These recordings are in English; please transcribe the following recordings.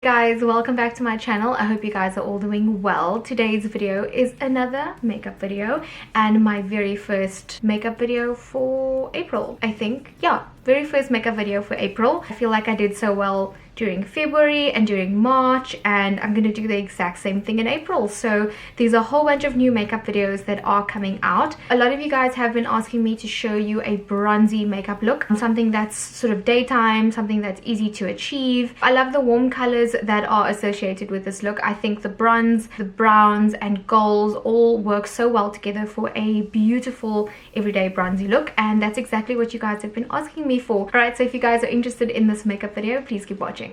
Guys, welcome back to my channel. I hope you guys are all doing well. Today's video is another makeup video and my very first makeup video for April, I think. Yeah, very first makeup video for April. I feel like I did so well during February and during March, and I'm gonna do the exact same thing in April. So there's a whole bunch of new makeup videos that are coming out. A lot of you guys have been asking me to show you a bronzy makeup look, something that's sort of daytime, something that's easy to achieve. I love the warm colors that are associated with this look. I think the bronze, the browns and golds all work so well together for a beautiful everyday bronzy look, and that's exactly what you guys have been asking me for. Alright, so if you guys are interested in this makeup video, please keep watching.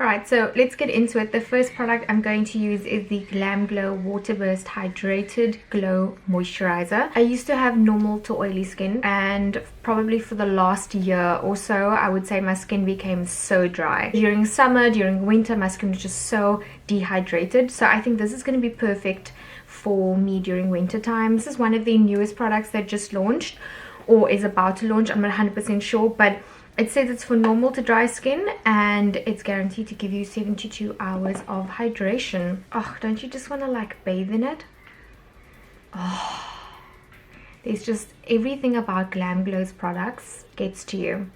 Alright, so let's get into it. The first product I'm going to use is the Glamglow Waterburst Hydrated Glow Moisturizer. I used to have normal to oily skin, and probably for the last year or so, I would say my skin became so dry. During summer, during winter, my skin was just so dehydrated. So I think this is going to be perfect for me during winter time. This is one of the newest products that just launched or is about to launch. I'm not 100% sure, but it says it's for normal to dry skin and it's guaranteed to give you 72 hours of hydration. Oh, don't you just want to like bathe in it? Oh, there's just everything about Glamglow's products gets to you.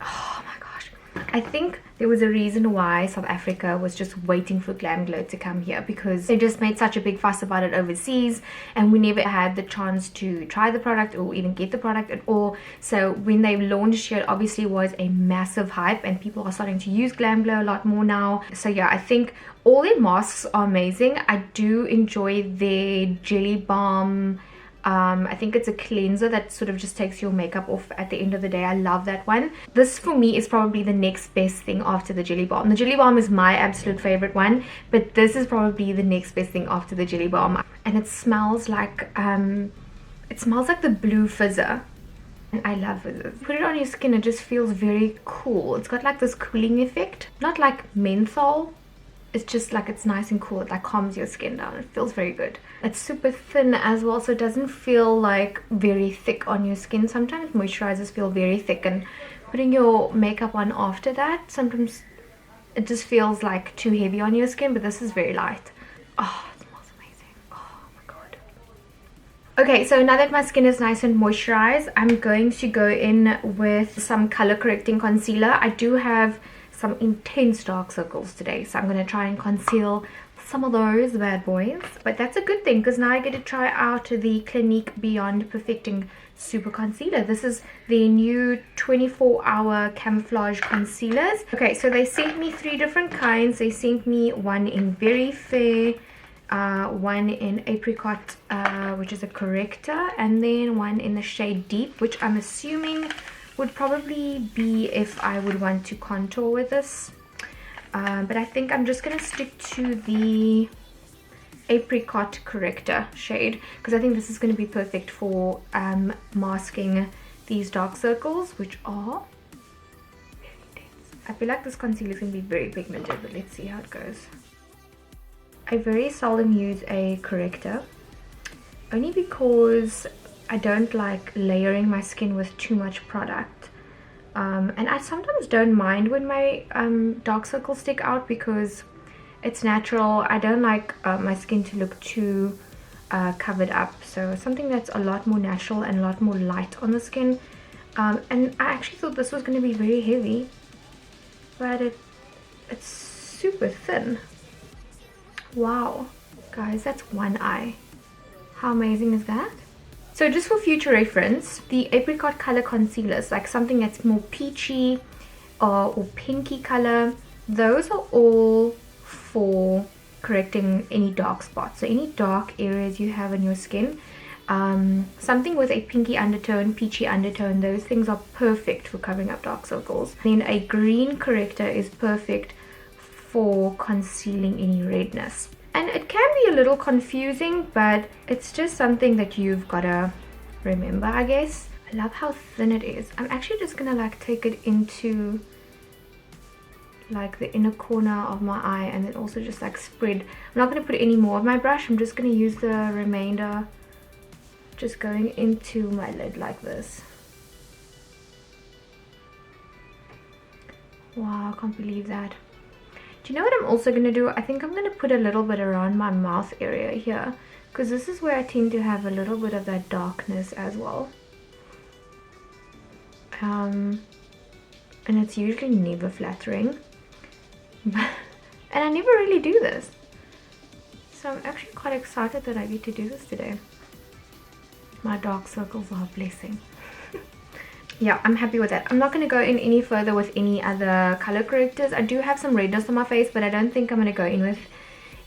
Oh my gosh. I think there was a reason why South Africa was just waiting for Glamglow to come here, because they just made such a big fuss about it overseas and we never had the chance to try the product or even get the product at all. So when they launched here, it obviously was a massive hype and people are starting to use Glamglow a lot more now. So yeah, I think all their masks are amazing. I do enjoy their jelly balm. I think it's a cleanser that sort of just takes your makeup off at the end of the day. I love that one. This for me is probably the next best thing after the jelly balm. The jelly balm is my absolute favorite one, but this is probably the next best thing after the jelly balm. And it smells like the blue fizzer. And I love it. Put it on your skin, it just feels very cool. It's got like this cooling effect, not like menthol. It's just like, it's nice and cool. It like calms your skin down. It feels very good. It's super thin as well, so it doesn't feel like very thick on your skin. Sometimes moisturizers feel very thick, and putting your makeup on after that, sometimes it just feels like too heavy on your skin, but this is very light. Oh, it smells amazing. Oh my god. Okay, so now that my skin is nice and moisturized, I'm going to go in with some color correcting concealer. I do have some intense dark circles today, so I'm going to try and conceal some of those bad boys, but that's a good thing because now I get to try out the Clinique Beyond Perfecting Super Concealer. This is the new 24-hour camouflage concealers. Okay, so they sent me 3 different kinds. They sent me one in Very Fair, one in Apricot, which is a corrector, and then one in the shade Deep, which I'm assuming would probably be if I would want to contour with this. But I think I'm just going to stick to the Apricot corrector shade because I think this is going to be perfect for masking these dark circles, which are very intense. I feel like this concealer is going to be very pigmented, but let's see how it goes. I very seldom use a corrector, only because I don't like layering my skin with too much product. And I sometimes don't mind when my dark circles stick out because it's natural. I don't like my skin to look too covered up. So something that's a lot more natural and a lot more light on the skin. And I actually thought this was going to be very heavy, but it's super thin. Wow. Guys, that's one eye. How amazing is that? So just for future reference, the Apricot color concealers, like something that's more peachy or pinky color, those are all for correcting any dark spots. So any dark areas you have in your skin, something with a pinky undertone, peachy undertone, those things are perfect for covering up dark circles. Then a green corrector is perfect for concealing any redness. And it can be a little confusing, but it's just something that you've got to remember, I guess. I love how thin it is. I'm actually just going to like take it into like the inner corner of my eye and then also just like spread. I'm not going to put any more of my brush. I'm just going to use the remainder just going into my lid like this. Wow, I can't believe that. Do you know what I'm also going to do? I think I'm going to put a little bit around my mouth area here, because this is where I tend to have a little bit of that darkness as well. And it's usually never flattering. And I never really do this. So I'm actually quite excited that I get to do this today. My dark circles are a blessing. Yeah, I'm happy with that. I'm not going to go in any further with any other color correctors. I do have some redness on my face, but I don't think I'm going to go in with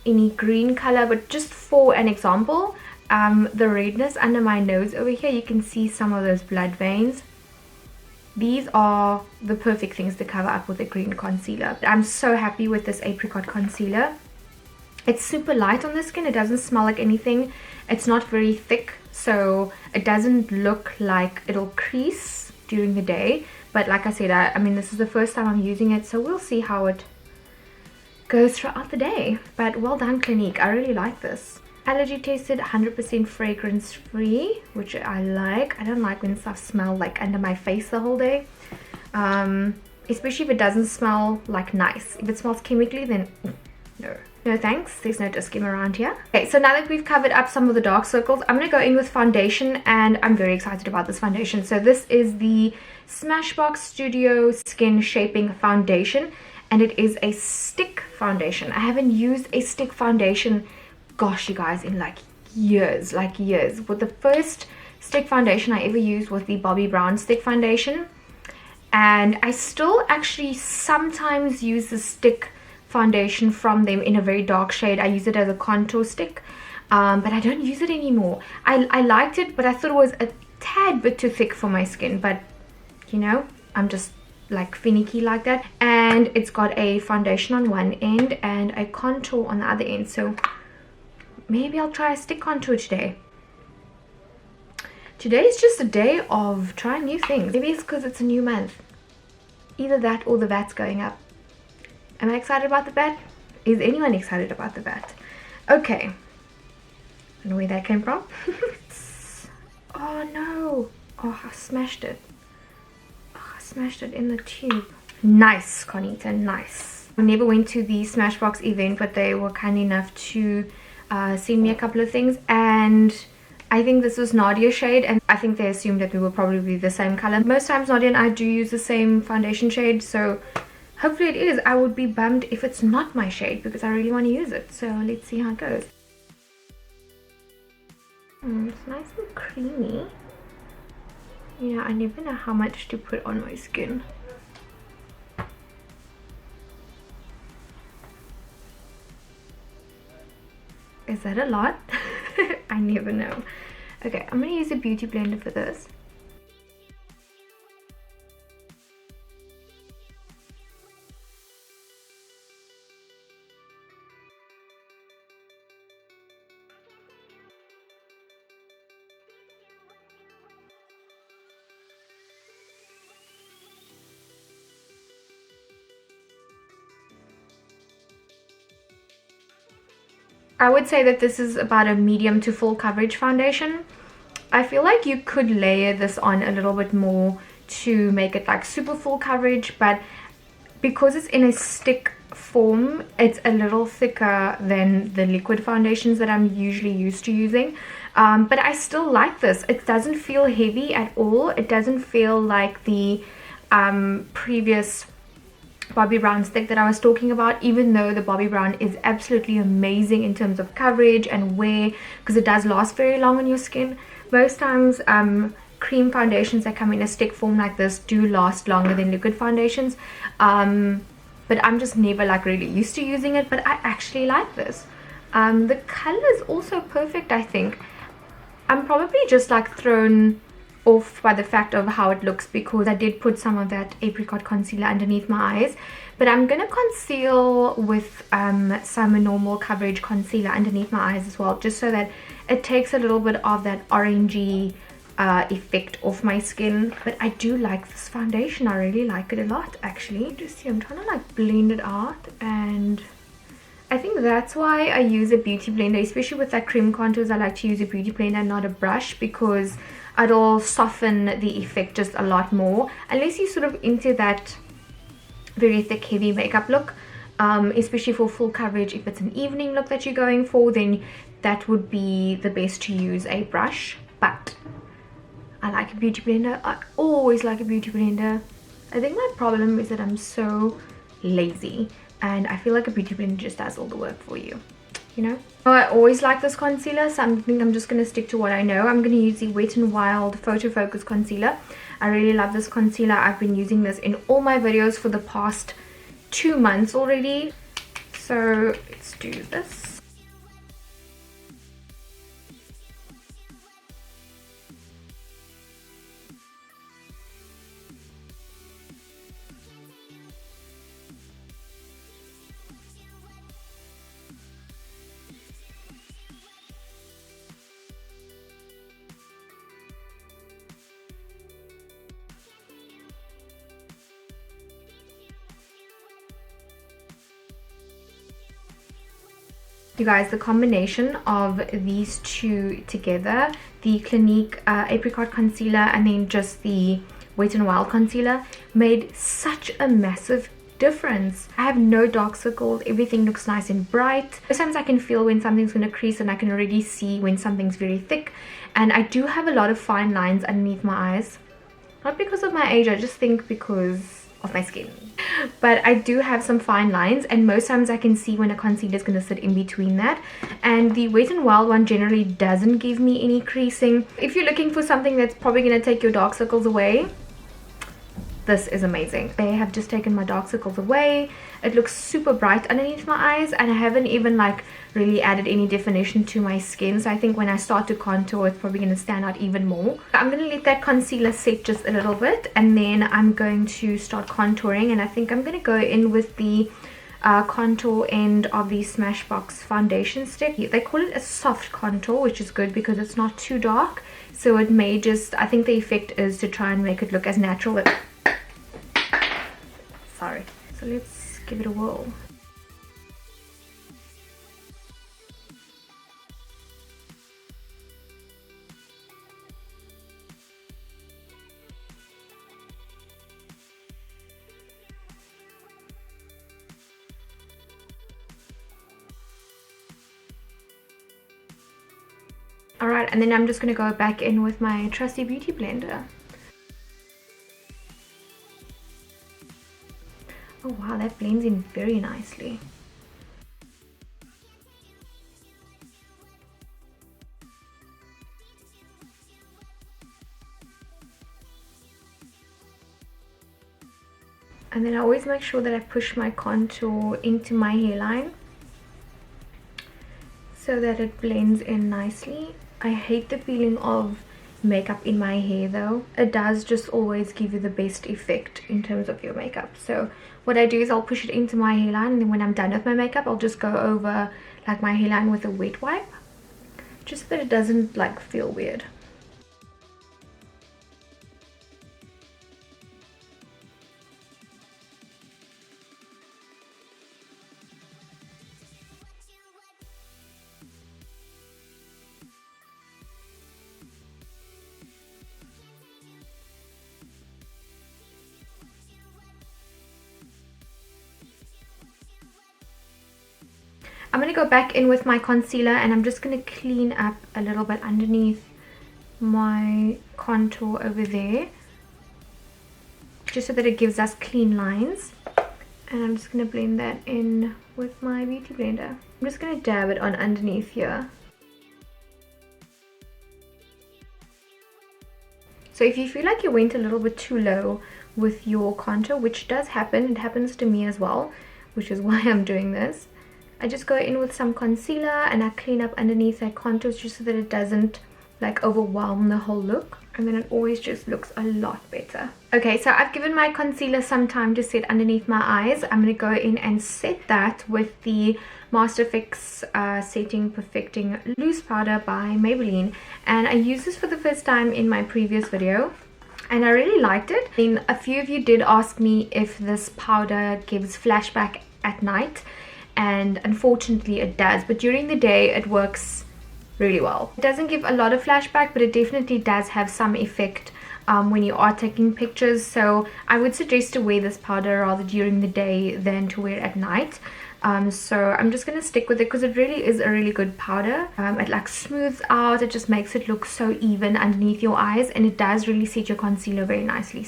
any green color. But just for an example, the redness under my nose over here, you can see some of those blood veins. These are the perfect things to cover up with a green concealer. I'm so happy with this Apricot concealer. It's super light on the skin. It doesn't smell like anything. It's not very thick, so it doesn't look like it'll crease during the day. But like I said, I mean, this is the first time I'm using it, so we'll see how it goes throughout the day. But well done, Clinique. I really like this. Allergy tested, 100% fragrance free, which I like. I don't like when stuff smells like under my face the whole day, especially if it doesn't smell like nice. If it smells chemically, then no thanks. There's no discream around here. Okay, so now that we've covered up some of the dark circles, I'm going to go in with foundation, and I'm very excited about this foundation. So this is the Smashbox Studio Skin Shaping Foundation, and it is a stick foundation. I haven't used a stick foundation, gosh you guys, in like years. With the first stick foundation I ever used was the Bobbi Brown stick foundation, and I still actually sometimes use the stick foundation from them in a very dark shade. I use it as a contour stick, but I don't use it anymore. I liked it, but I thought it was a tad bit too thick for my skin. But you know, I'm just like finicky like that. And it's got a foundation on one end and a contour on the other end, so maybe I'll try a stick contour today. Today is just a day of trying new things. Maybe it's because it's a new month. Either that or the VAT's going up. Am I excited about the VAT? Is anyone excited about the VAT? Okay. I don't know where that came from. Oh no. Oh, I smashed it. Oh, I smashed it in the tube. Nice, Qaanita, nice. I never went to the Smashbox event, but they were kind enough to send me a couple of things. And I think this was Nadia's shade, and I think they assumed that we will probably be the same color. Most times Nadia and I do use the same foundation shade, so hopefully it is. I would be bummed if it's not my shade because I really want to use it. So let's see how it goes. It's nice and creamy. Yeah, I never know how much to put on my skin. Is that a lot? I never know. Okay, I'm going to use a beauty blender for this. I would say that this is about a medium to full coverage foundation. I feel like you could layer this on a little bit more to make it like super full coverage, but because it's in a stick form, it's a little thicker than the liquid foundations that I'm usually used to using. But I still like this. It doesn't feel heavy at all. It doesn't feel like the previous Bobbi Brown stick that I was talking about, even though the Bobbi Brown is absolutely amazing in terms of coverage and wear, because it does last very long on your skin. Most times cream foundations that come in a stick form like this do last longer than liquid foundations, but I'm just never like really used to using it. But I actually like this. The color is also perfect. I think I'm probably just like thrown off by the fact of how it looks because I did put some of that Apricot concealer underneath my eyes, but I'm gonna conceal with some normal coverage concealer underneath my eyes as well, just so that it takes a little bit of that orangey effect off my skin. But I do like this foundation. I really like it a lot actually. Just see, I'm trying to like blend it out, and I think that's why I use a beauty blender, especially with like cream contours. I like to use a beauty blender and not a brush, because it'll soften the effect just a lot more, unless you're sort of into that very thick heavy makeup look. especially for full coverage. If it's an evening look that you're going for, then that would be the best to use a brush. But I like a beauty blender. I always like a beauty blender. I think my problem is that I'm so lazy, and I feel like a beauty blender just does all the work for you, you know. I always like this concealer, so I think I'm just going to stick to what I know. I'm going to use the Wet n Wild Photo Focus Concealer. I really love this concealer. I've been using this in all my videos for the past 2 months already. So let's do this. You guys, the combination of these two together, the Clinique Apricot concealer and then just the Wet n Wild concealer, made such a massive difference. I have no dark circles. Everything looks nice and bright. Sometimes I can feel when something's going to crease, and I can already see when something's very thick. And I do have a lot of fine lines underneath my eyes. Not because of my age, I just think because of my skin. But I do have some fine lines, and most times I can see when a concealer is going to sit in between that. And the Wet n Wild one generally doesn't give me any creasing. If you're looking for something that's probably going to take your dark circles away, this is amazing. They have just taken my dark circles away. It looks super bright underneath my eyes, and I haven't even like really added any definition to my skin. So I think when I start to contour, it's probably going to stand out even more. I'm going to let that concealer set just a little bit, and then I'm going to start contouring. And I think I'm going to go in with the contour end of the Smashbox foundation stick. They call it a soft contour, which is good because it's not too dark. So it may just, I think the effect is to try and make it look as natural as... Sorry. So let's give it a whirl. Alright, and then I'm just going to go back in with my trusty beauty blender. Oh wow, that blends in very nicely. And then I always make sure that I push my contour into my hairline so that it blends in nicely. I hate the feeling of makeup in my hair though. It does just always give you the best effect in terms of your makeup. So what I do is I'll push it into my hairline, and then when I'm done with my makeup, I'll just go over like my hairline with a wet wipe, just so that it doesn't like feel weird. I'm going to go back in with my concealer, and I'm just going to clean up a little bit underneath my contour over there, just so that it gives us clean lines. And I'm just going to blend that in with my beauty blender. I'm just going to dab it on underneath here. So if you feel like you went a little bit too low with your contour, which does happen, it happens to me as well, which is why I'm doing this, I just go in with some concealer and I clean up underneath that contour just so that it doesn't like overwhelm the whole look, and then it always just looks a lot better. Okay, so I've given my concealer some time to set underneath my eyes. I'm going to go in and set that with the Master Fix Setting Perfecting Loose Powder by Maybelline, and I used this for the first time in my previous video and I really liked it. And a few of you did ask me if this powder gives flashback at night, and unfortunately it does, but during the day it works really well. It doesn't give a lot of flashback, but it definitely does have some effect when you are taking pictures. So I would suggest to wear this powder rather during the day than to wear at night. So I'm just gonna stick with it because it really is a really good powder. It like smooths out, it just makes it look so even underneath your eyes, and it does really set your concealer very nicely.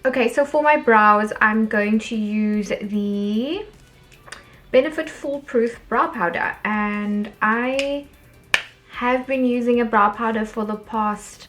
Okay, so for my brows, I'm going to use the Benefit Foolproof Brow Powder, and I have been using a brow powder for the past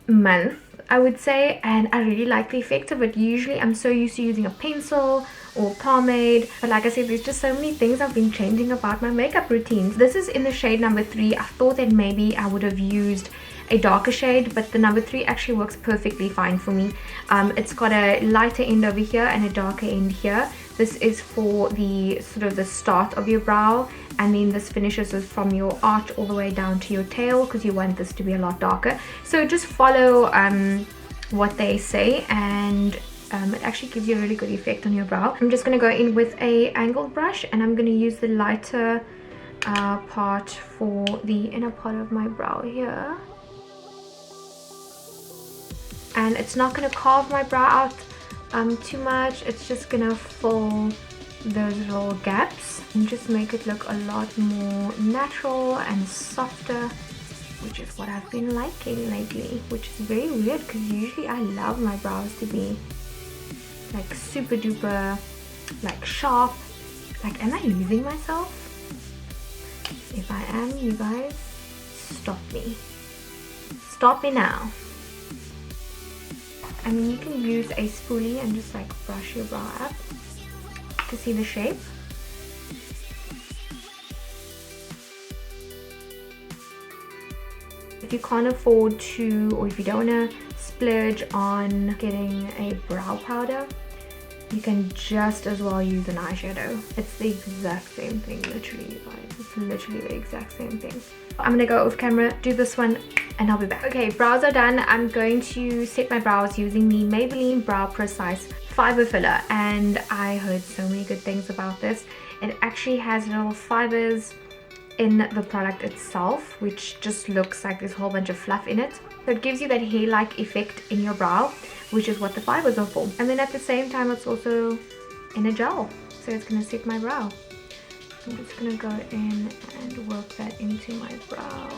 month, I would say, and I really like the effect of it. Usually I'm so used to using a pencil or pomade, but like I said, there's just so many things I've been changing about my makeup routines. This is in the shade number 3. I thought that maybe I would have used a darker shade, but the number 3 actually works perfectly fine for me. It's got a lighter end over here and a darker end here. This is for the sort of the start of your brow, and then this finishes is from your arch all the way down to your tail, because you want this to be a lot darker. So just follow what they say, and it actually gives you a really good effect on your brow. I'm just going to go in with a angled brush, and I'm going to use the lighter part for the inner part of my brow here. And it's not going to carve my brow out too much. It's just going to fill those little gaps and just make it look a lot more natural and softer, which is what I've been liking lately, which is very weird because usually I love my brows to be like super duper like sharp. Like, am I losing myself? If I am, you guys, stop me. Stop me now. I mean, you can use a spoolie and just like brush your brow up to see the shape. If you can't afford to, or if you don't want to splurge on getting a brow powder, you can just as well use an eyeshadow. It's the exact same thing, literally, you guys. It's literally the exact same thing. I'm gonna go off camera, do this one, and I'll be back. Okay, brows are done. I'm going to set my brows using the Maybelline Brow Precise Fiber Filler, and I heard so many good things about this. It actually has little fibers in the product itself, which just looks like there's a whole bunch of fluff in it. So it gives you that hair-like effect in your brow, which is what the fibers are for. And then at the same time, it's also in a gel, so it's gonna set my brow. I'm just gonna go in and work that into my brow.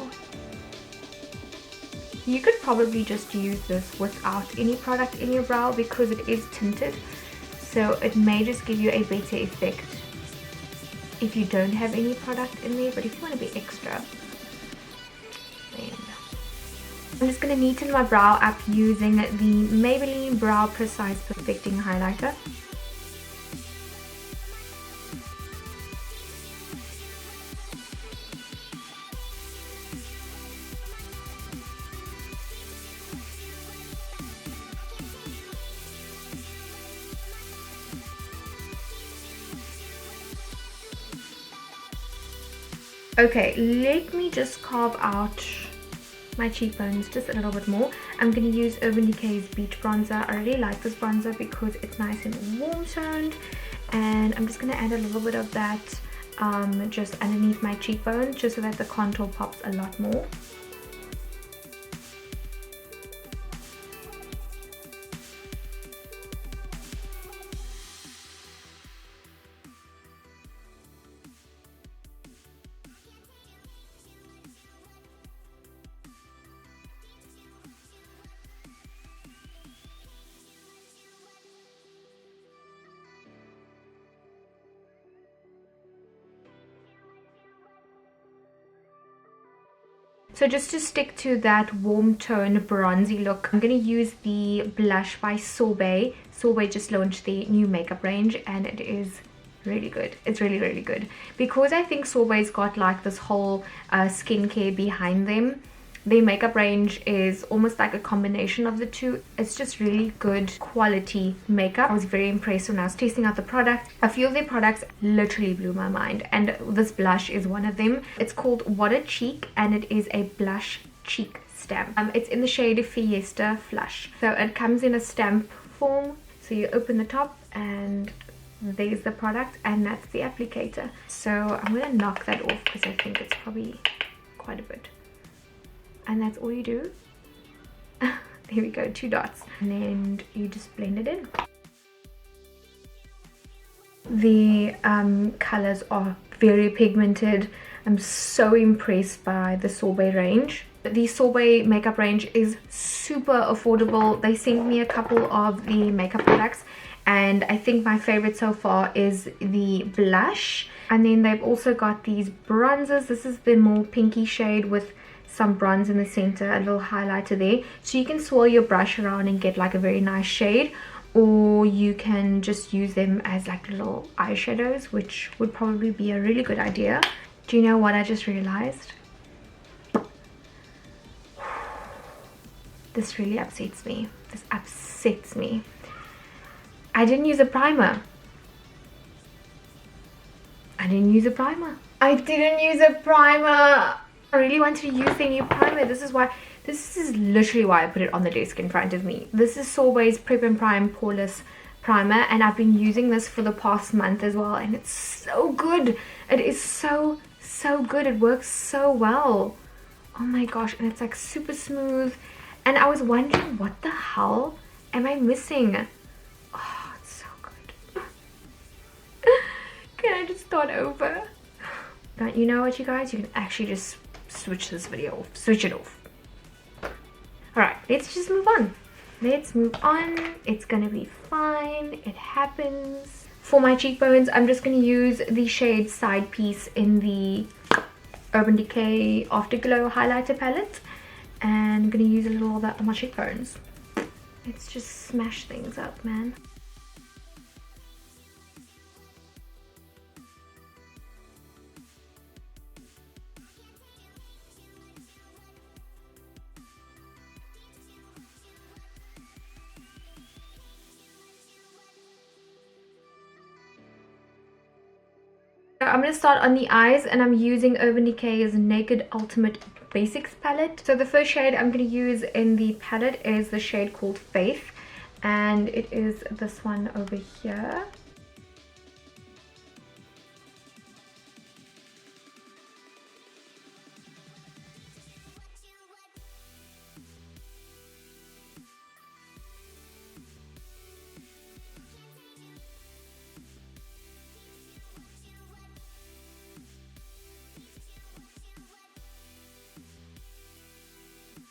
You could probably just use this without any product in your brow because it is tinted, so it may just give you a better effect if you don't have any product in there. But if you want to be extra, then I'm just going to neaten my brow up using the Maybelline Brow Precise Perfecting Highlighter. Okay, let me just carve out my cheekbones just a little bit more. I'm going to use Urban Decay's Beach Bronzer. I really like this bronzer because it's nice and warm toned, and I'm just going to add a little bit of that just underneath my cheekbones, just so that the contour pops a lot more. So just to stick to that warm tone bronzy look, I'm going to use the blush by Sorbet. Sorbet just launched the new makeup range, and it is really good. It's really, really good. Because I think Sorbet's got like this whole skincare behind them. Their makeup range is almost like a combination of the two. It's just really good quality makeup. I was very impressed when I was testing out the product. A few of their products literally blew my mind, and this blush is one of them. It's called Water Cheek, and it is a blush cheek stamp. It's in the shade Fiesta Flush. So it comes in a stamp form. So you open the top and there's the product, and that's the applicator. So I'm gonna knock that off because I think it's probably quite a bit. And that's all you do. There we go, 2 dots, and then you just blend it in. The colors are very pigmented. I'm so impressed by the Sorbet range. The Sorbet makeup range is super affordable. They sent me a couple of the makeup products, and I think my favorite so far is the blush. And then they've also got these bronzers. This is the more pinky shade with some bronze in the center, a little highlighter there. So you can swirl your brush around and get like a very nice shade, or you can just use them as like little eyeshadows, which would probably be a really good idea. Do you know what I just realized? This really upsets me. This upsets me. I didn't use a primer. I didn't use a primer. I didn't use a primer. I really wanted to use their new primer. This is literally why I put it on the desk in front of me. This is Sorbet's Prep and Prime Poreless Primer, and I've been using this for the past month as well, and it's so good. It is so good. It works so well. Oh my gosh, and it's like super smooth. And I was wondering, what the hell am I missing? Oh, it's so good. Can I just start over? But you know what, you guys? You can actually just switch this video off. Switch it off. Alright, let's just move on. Let's move on. It's gonna be fine. It happens. For my cheekbones, I'm just gonna use the shade Side Piece in the Urban Decay Afterglow highlighter palette. And I'm gonna use a little of that on my cheekbones. Let's just smash things up, man. I'm going to start on the eyes, and I'm using Urban Decay's Naked Ultimate Basics palette. So the first shade I'm going to use in the palette is the shade called Faith, and it is this one over here.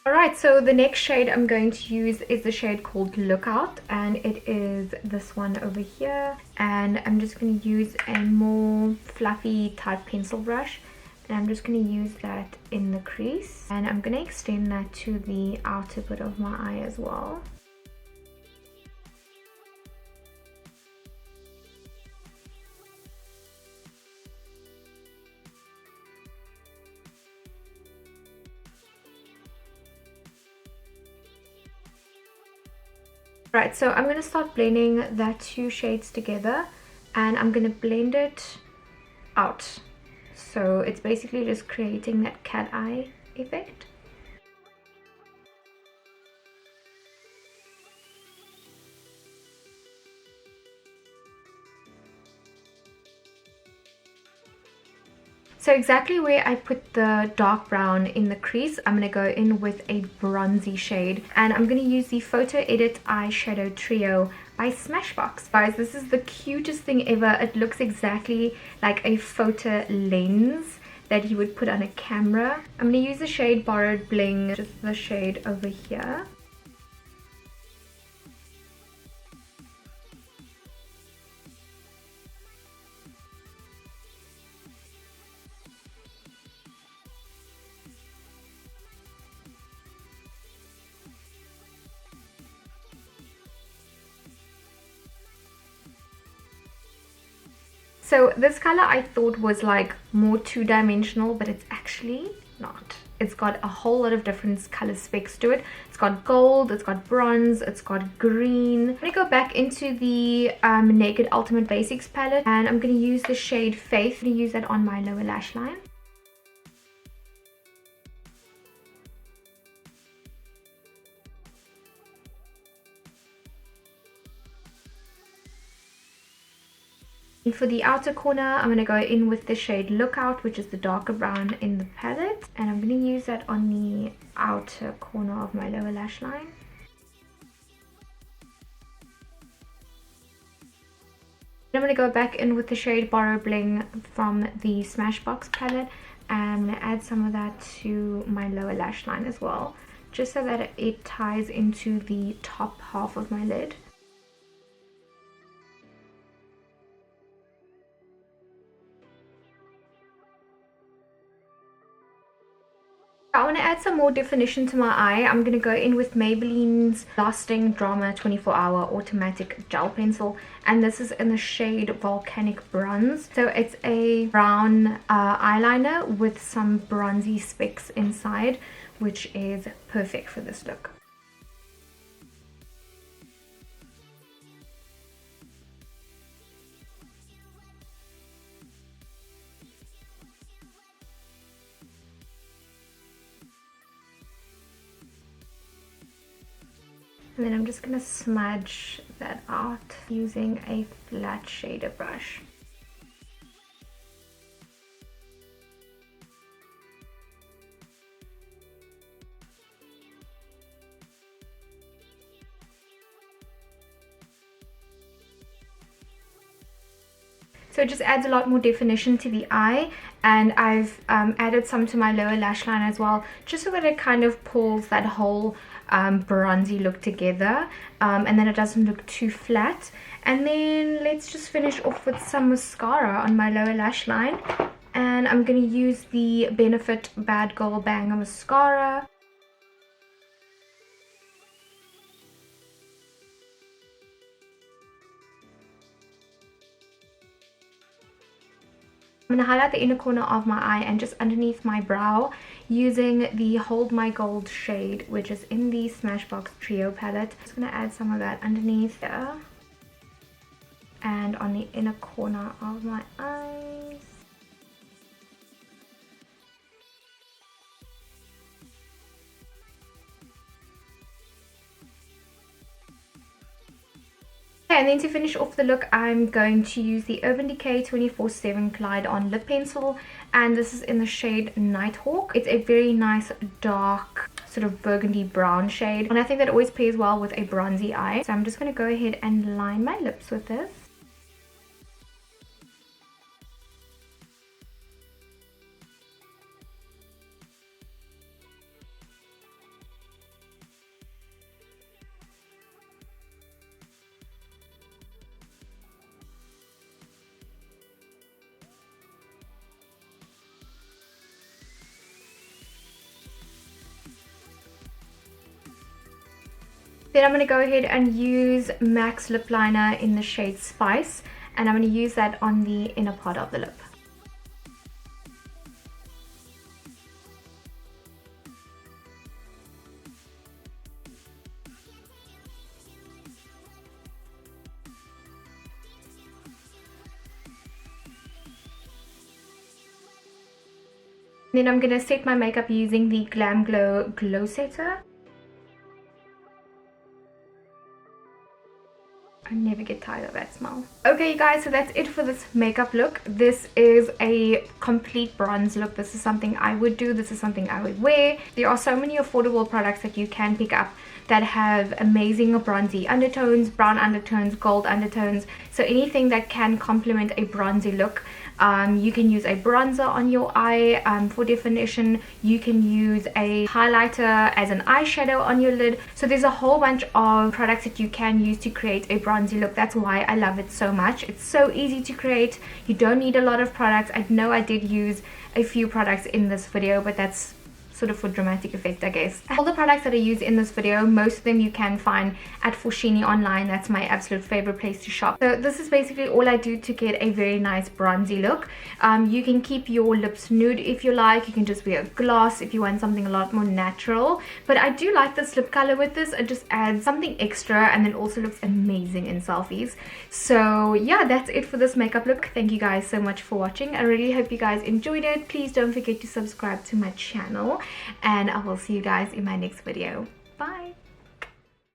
Alright, so the next shade I'm going to use is the shade called Lookout, and it is this one over here. And I'm just going to use a more fluffy type pencil brush, and I'm just going to use that in the crease, and I'm going to extend that to the outer bit of my eye as well. Right, so I'm going to start blending that 2 shades together, and I'm going to blend it out. So it's basically just creating that cat eye effect. So exactly where I put the dark brown in the crease, I'm going to go in with a bronzy shade. And I'm going to use the Photo Edit Eyeshadow Trio by Smashbox. Guys, this is the cutest thing ever. It looks exactly like a photo lens that you would put on a camera. I'm going to use the shade Borrowed Bling, just the shade over here. So this color I thought was like more 2-dimensional, but it's actually not. It's got a whole lot of different color specs to it. It's got gold, it's got bronze, it's got green. I'm going to go back into the Naked Ultimate Basics palette, and I'm going to use the shade Faith. I'm going to use that on my lower lash line. And for the outer corner, I'm going to go in with the shade Lookout, which is the darker brown in the palette. And I'm going to use that on the outer corner of my lower lash line. I'm going to go back in with the shade Borrow Bling from the Smashbox palette. And I'm going to add some of that to my lower lash line as well, just so that it ties into the top half of my lid. I want to add some more definition to my eye. I'm going to go in with Maybelline's Lasting Drama 24-Hour Automatic Gel Pencil, and this is in the shade Volcanic Bronze. So it's a brown eyeliner with some bronzy specks inside, which is perfect for this look. And then I'm just going to smudge that out using a flat shader brush. So it just adds a lot more definition to the eye, and I've added some to my lower lash line as well, just so that it kind of pulls that whole bronzy look together, and then it doesn't look too flat. And then let's just finish off with some mascara on my lower lash line, and I'm going to use the Benefit Bad Girl Banger mascara. I'm going to highlight the inner corner of my eye and just underneath my brow using the Hold My Gold shade, which is in the Smashbox Trio palette. I'm just going to add some of that underneath there and on the inner corner of my eyes. And then to finish off the look, I'm going to use the Urban Decay 24/7 Glide On Lip Pencil, and this is in the shade Nighthawk. It's a very nice dark sort of burgundy brown shade, and I think that always pairs well with a bronzy eye. So I'm just going to go ahead and line my lips with this. Then I'm going to go ahead and use MAC's lip liner in the shade Spice, and I'm going to use that on the inner part of the lip. Then I'm going to set my makeup using the Glamglow Glow Setter. I never get tired of that smell. Okay, you guys, so that's it for this makeup look. This is a complete bronze look. This is something I would do. This is something I would wear. There are so many affordable products that you can pick up that have amazing bronzy undertones, brown undertones, gold undertones. So anything that can complement a bronzy look. You can use a bronzer on your eye for definition. You can use a highlighter as an eyeshadow on your lid. So there's a whole bunch of products that you can use to create a bronzy look. That's why I love it so much. It's so easy to create. You don't need a lot of products. I know I did use a few products in this video, but that's sort of for dramatic effect, I guess. All the products that I use in this video, most of them you can find at Foschini online. That's my absolute favorite place to shop. So this is basically all I do to get a very nice bronzy look. You can keep your lips nude if you like. You can just wear gloss if you want something a lot more natural. But I do like this lip color with this. It just adds something extra and then also looks amazing in selfies. So yeah, that's it for this makeup look. Thank you guys so much for watching. I really hope you guys enjoyed it. Please don't forget to subscribe to my channel and I will see you guys in my next video. Bye.